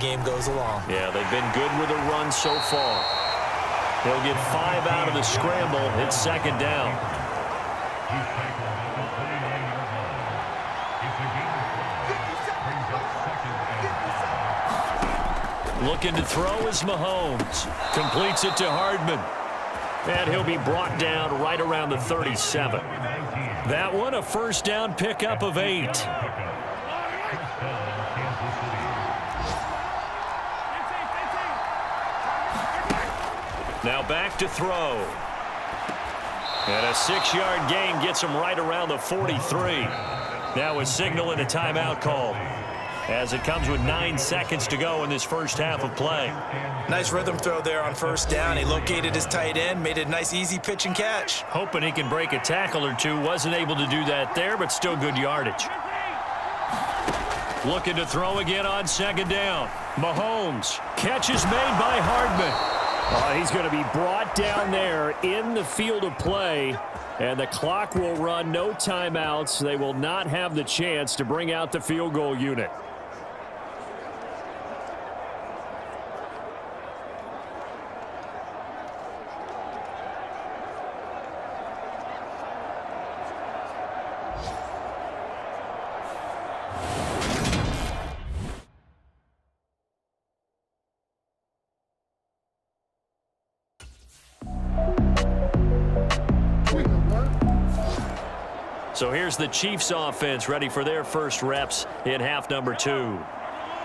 game goes along. Yeah, they've been good with a run so far. He'll get 5 out of the scramble. It's second down. Looking to throw is Mahomes. Completes it to Hardman. And he'll be brought down right around the 37. That one a first down pickup of 8. Now back to throw. And a 6-yard gain gets him right around the 43. Now a signal and a timeout call, as it comes with 9 seconds to go in this first half of play. Nice rhythm throw there on first down. He located his tight end, made a nice easy pitch and catch. Hoping he can break a tackle or two. Wasn't able to do that there, but still good yardage. Looking to throw again on second down. Mahomes. Catch is made by Hardman. He's going to be brought down there in the field of play, and the clock will run. No timeouts. They will not have the chance to bring out the field goal unit. So here's the Chiefs offense ready for their first reps in half number 2.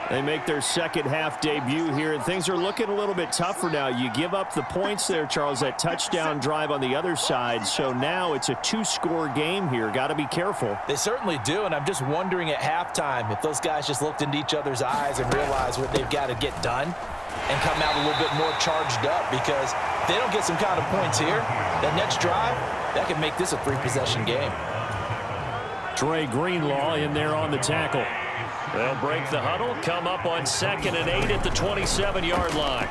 They make their second half debut here, and things are looking a little bit tougher now. You give up the points there, Charles, that touchdown drive on the other side. So now it's a 2-score game here. Got to be careful. They certainly do, and I'm just wondering at halftime if those guys just looked into each other's eyes and realized what they've got to get done and come out a little bit more charged up, because if they don't get some kind of points here, that next drive, that could make this a 3-possession game. Dre Greenlaw in there on the tackle. They'll break the huddle, come up on 2nd and 8 at the 27-yard line.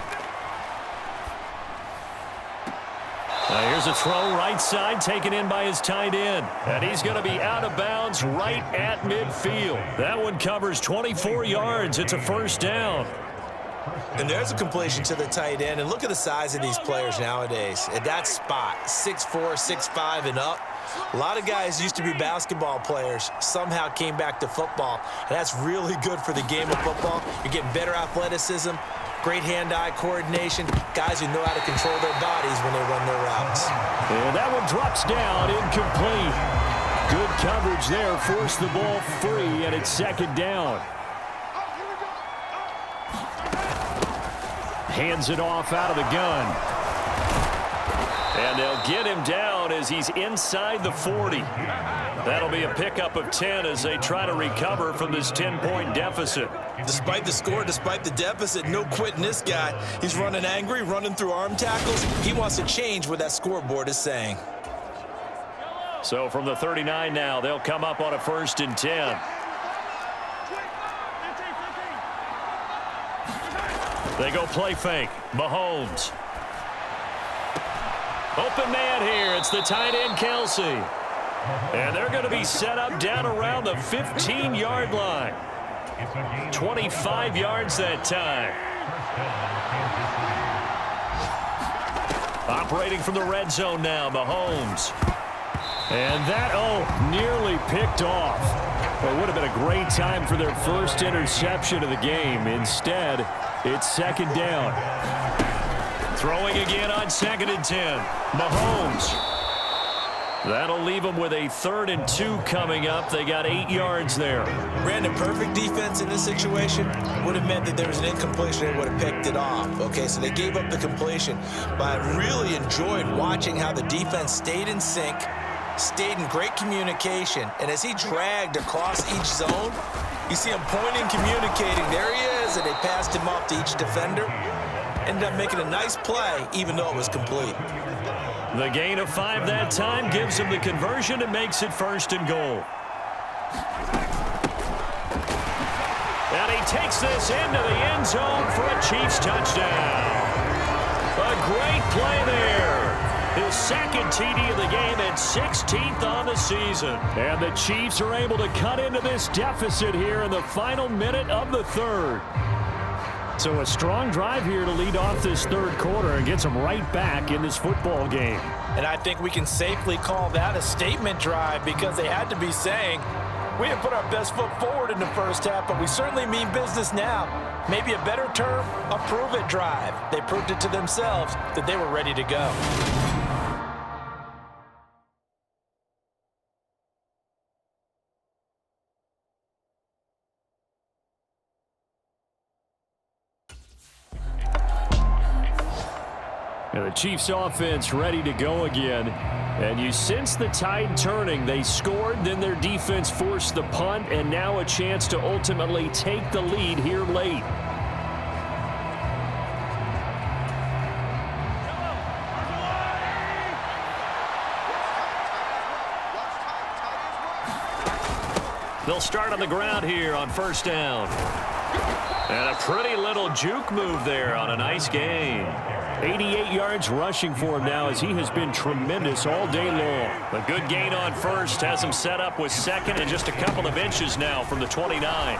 Now here's a throw right side, taken in by his tight end. And he's going to be out of bounds right at midfield. That one covers 24 yards. It's a first down. And there's a completion to the tight end. And look at the size of these players nowadays. At that spot, 6'4", 6'5", and up. A lot of guys used to be basketball players, somehow came back to football. And that's really good for the game of football. You're getting better athleticism, great hand-eye coordination, guys who know how to control their bodies when they run their routes. And that one drops down, incomplete. Good coverage there, forced the ball free, and it's second down. Hands it off out of the gun. And they'll get him down as he's inside the 40. That'll be a pickup of 10 as they try to recover from this 10-point deficit. Despite the score, despite the deficit, no quitting this guy. He's running angry, running through arm tackles. He wants to change what that scoreboard is saying. So from the 39 now, they'll come up on a 1st and 10. They go play fake. Mahomes. Open man here. It's the tight end, Kelsey. And they're going to be set up down around the 15-yard line. 25 yards that time. Operating from the red zone now, Mahomes. And that, nearly picked off. Well, it would have been a great time for their first interception of the game. Instead, it's second down. Throwing again on 2nd and 10. Mahomes. That'll leave them with a 3rd and 2 coming up. They got 8 yards there. Brandon, perfect defense in this situation would have meant that there was an incompletion. They would have picked it off. Okay, so they gave up the completion. But I really enjoyed watching how the defense stayed in sync, stayed in great communication. And as he dragged across each zone, you see him pointing, communicating. There he is, and they passed him off to each defender. Ended up making a nice play, even though it was complete. The gain of 5 that time gives him the conversion and makes it 1st and goal. And he takes this into the end zone for a Chiefs touchdown. A great play there. His 2nd TD of the game and 16th on the season. And the Chiefs are able to cut into this deficit here in the final minute of the 3rd. So a strong drive here to lead off this third quarter and gets them right back in this football game. And I think we can safely call that a statement drive because they had to be saying, we didn't put our best foot forward in the first half, but we certainly mean business now. Maybe a better term, a prove-it drive. They proved it to themselves that they were ready to go. And the Chiefs offense ready to go again. And you sense the tide turning. They scored, then their defense forced the punt, and now a chance to ultimately take the lead here late. They'll start on the ground here on first down. And a pretty little juke move there on a nice gain. 88 yards rushing for him now as he has been tremendous all day long. A good gain on first has him set up with second and just a couple of inches now from the 29.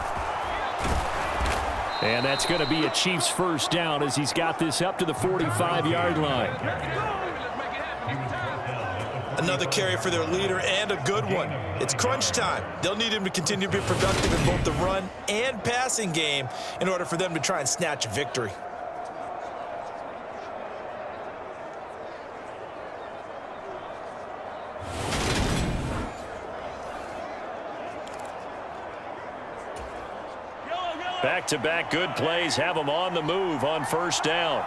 And that's going to be a Chiefs first down as he's got this up to the 45-yard line. Another carry for their leader and a good one. It's crunch time. They'll need him to continue to be productive in both the run and passing game in order for them to try and snatch a victory. Back-to-back good plays have them on the move on first down.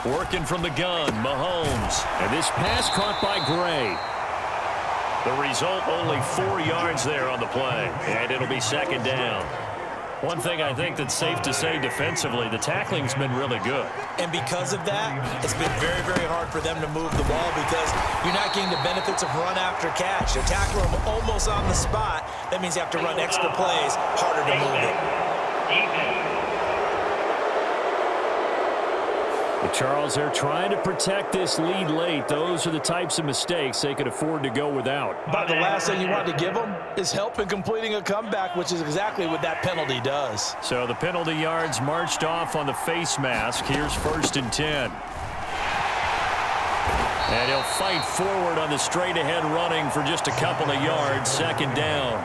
Working from the gun, Mahomes. And this pass caught by Gray. The result, only 4 yards there on the play. And it'll be second down. One thing I think that's safe to say defensively, the tackling's been really good. And because of that, it's been very, very hard for them to move the ball because you're not getting the benefits of run after catch. They're tackling them almost on the spot. That means you have to run extra plays, harder to move it. Charles, they're trying to protect this lead late. Those are the types of mistakes they could afford to go without. But the last thing you want to give them is help in completing a comeback, which is exactly what that penalty does. So the penalty yards marched off on the face mask. Here's first and 10. And he'll fight forward on the straight-ahead running for just a couple of yards. Second down.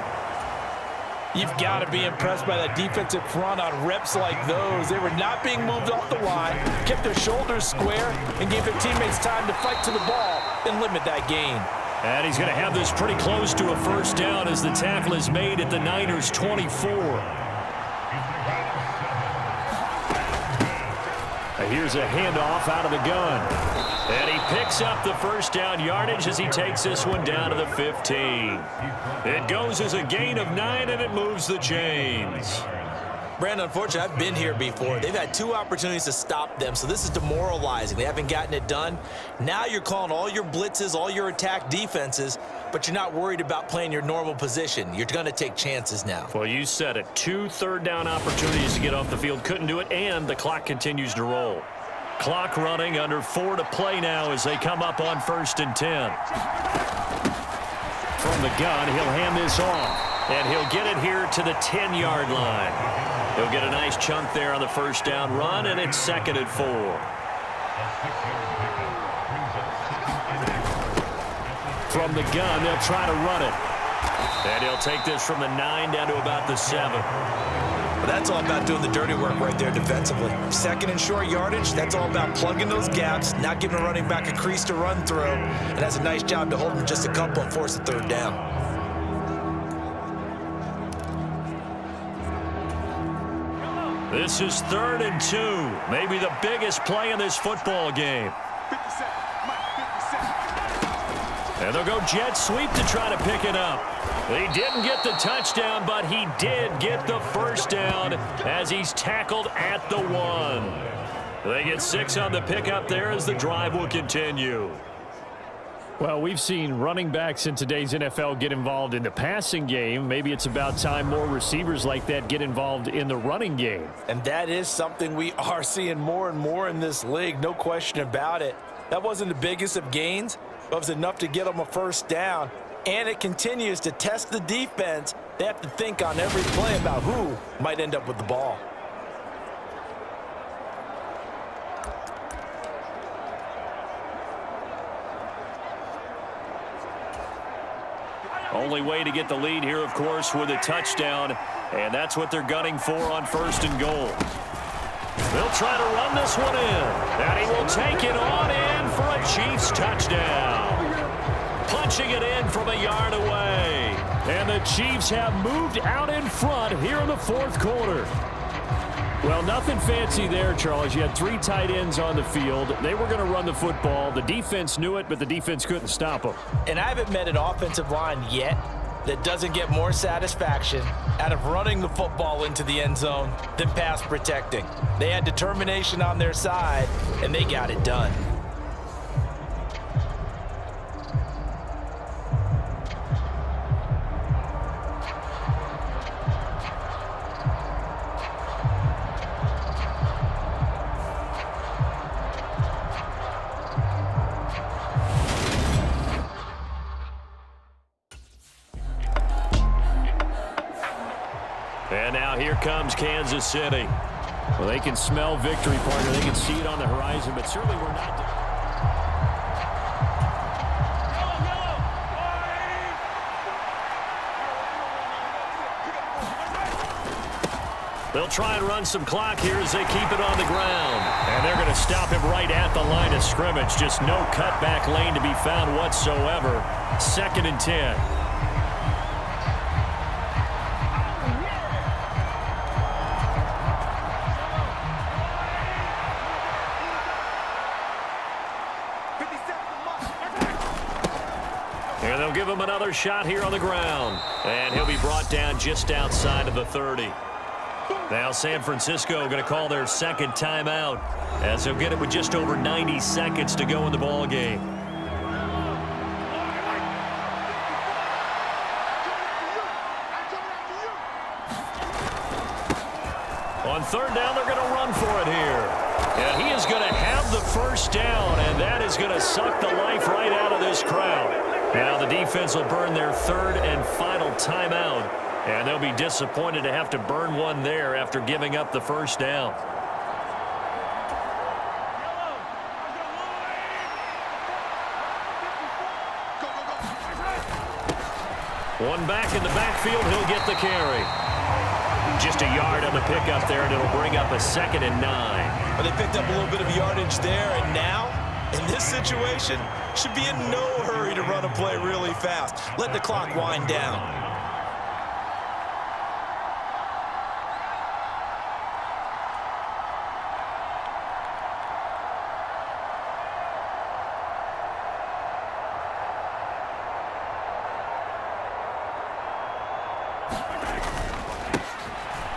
You've got to be impressed by that defensive front on reps like those. They were not being moved off the line, kept their shoulders square, and gave their teammates time to fight to the ball and limit that gain. And he's going to have this pretty close to a first down as the tackle is made at the Niners' 24. Here's a handoff out of the gun. And he picks up the first down yardage as he takes this one down to the 15. It goes as a gain of 9, and it moves the chains. Brandon, unfortunately, I've been here before. They've had 2 opportunities to stop them, so this is demoralizing. They haven't gotten it done. Now you're calling all your blitzes, all your attack defenses, but you're not worried about playing your normal position. You're going to take chances now. Well, you said it. 2 third-down opportunities to get off the field. Couldn't do it, and the clock continues to roll. Clock running, under 4 to play now as they come up on first and 10. From the gun, he'll hand this off, and he'll get it here to the 10-yard line. He'll get a nice chunk there on the first down run, and it's second and 4. From the gun, they'll try to run it. And he'll take this from the 9 down to about the 7. But that's all about doing the dirty work right there defensively. Second and short yardage, that's all about plugging those gaps, not giving a running back a crease to run through, and that's a nice job to hold him just a couple and force the third down. This is 3rd and 2, maybe the biggest play in this football game. And they'll go jet sweep to try to pick it up. He didn't get the touchdown, but he did get the first down as he's tackled at the 1. They get 6 on the pickup there as the drive will continue. Well, we've seen running backs in today's NFL get involved in the passing game. Maybe it's about time more receivers like that get involved in the running game. And that is something we are seeing more and more in this league, no question about it. That wasn't the biggest of gains, but it was enough to get them a first down. and it continues to test the defense. They have to think on every play about who might end up with the ball. Only way to get the lead here, of course, with a touchdown, and that's what they're gunning for on 1st and goal. They'll try to run this one in, and he will take it on in for a Chiefs touchdown. Punching it in from a yard away, and the Chiefs have moved out in front here in the 4th quarter. Well, nothing fancy there, Charles. You had 3 tight ends on the field. They were going to run the football. The defense knew it, but the defense couldn't stop them. And I haven't met an offensive line yet that doesn't get more satisfaction out of running the football into the end zone than pass protecting. They had determination on their side, and they got it done. And now here comes Kansas City. Well, they can smell victory, partner. They can see it on the horizon, but certainly we're not. They'll try and run some clock here as they keep it on the ground. And they're going to stop him right at the line of scrimmage. Just no cutback lane to be found whatsoever. 2nd and 10. And they'll give him another shot here on the ground. And he'll be brought down just outside of the 30. Now San Francisco going to call their 2nd timeout as they'll get it with just over 90 seconds to go in the ball game. On 3rd down, they're going to run for it here. And he is going to have the 1st down, and that is going to suck the life right out of this crowd. Now the defense will burn their 3rd and final timeout, and they'll be disappointed to have to burn one there after giving up the 1st down. One back in the backfield, he'll get the carry. Just a yard on the pickup there, and it'll bring up a 2nd and 9. Well, they picked up a little bit of yardage there, and now, in this situation, should be in no hurry to run a play really fast. Let the clock wind down.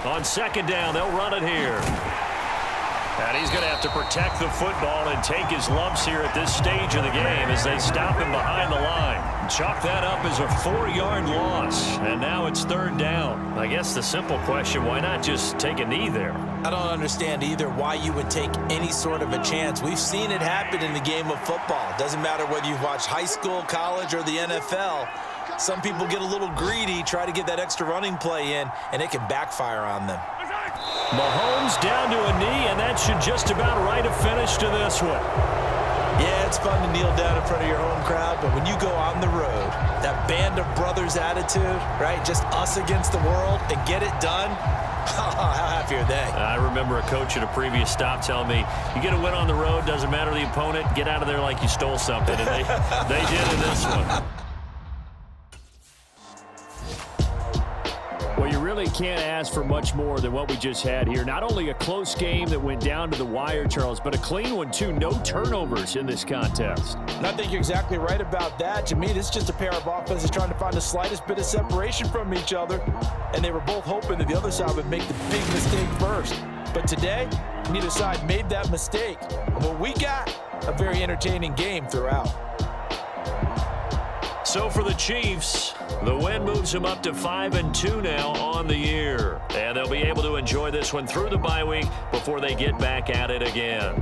On 2nd down, they'll run it here. And he's going to have to protect the football and take his lumps here at this stage of the game as they stop him behind the line. Chalk that up as a 4-yard loss. And now it's 3rd down. I guess the simple question, why not just take a knee there? I don't understand either why you would take any sort of a chance. We've seen it happen in the game of football. Doesn't matter whether you've watched high school, college, or the NFL. Some people get a little greedy, try to get that extra running play in, and it can backfire on them. Mahomes down to a knee, and that should just about write a finish to this one. Yeah, it's fun to kneel down in front of your home crowd, but when you go on the road, that band of brothers attitude, right, just us against the world, and get it done, how happy are they? I remember a coach at a previous stop telling me, you get a win on the road, doesn't matter the opponent, get out of there like you stole something, and they did in this one. Well, you really can't ask for much more than what we just had here. Not only a close game that went down to the wire, Charles, but a clean one, too. No turnovers in this contest. And I think you're exactly right about that. To me, this is just a pair of offenses trying to find the slightest bit of separation from each other, and they were both hoping that the other side would make the big mistake first. But today, neither side made that mistake. And what we got, a very entertaining game throughout. So for the Chiefs, the win moves them up to 5-2 now on the year. And they'll be able to enjoy this one through the bye week before they get back at it again.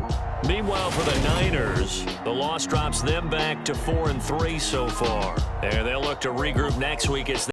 Meanwhile, for the Niners, the loss drops them back to 4-3 so far. They'll look to regroup next week as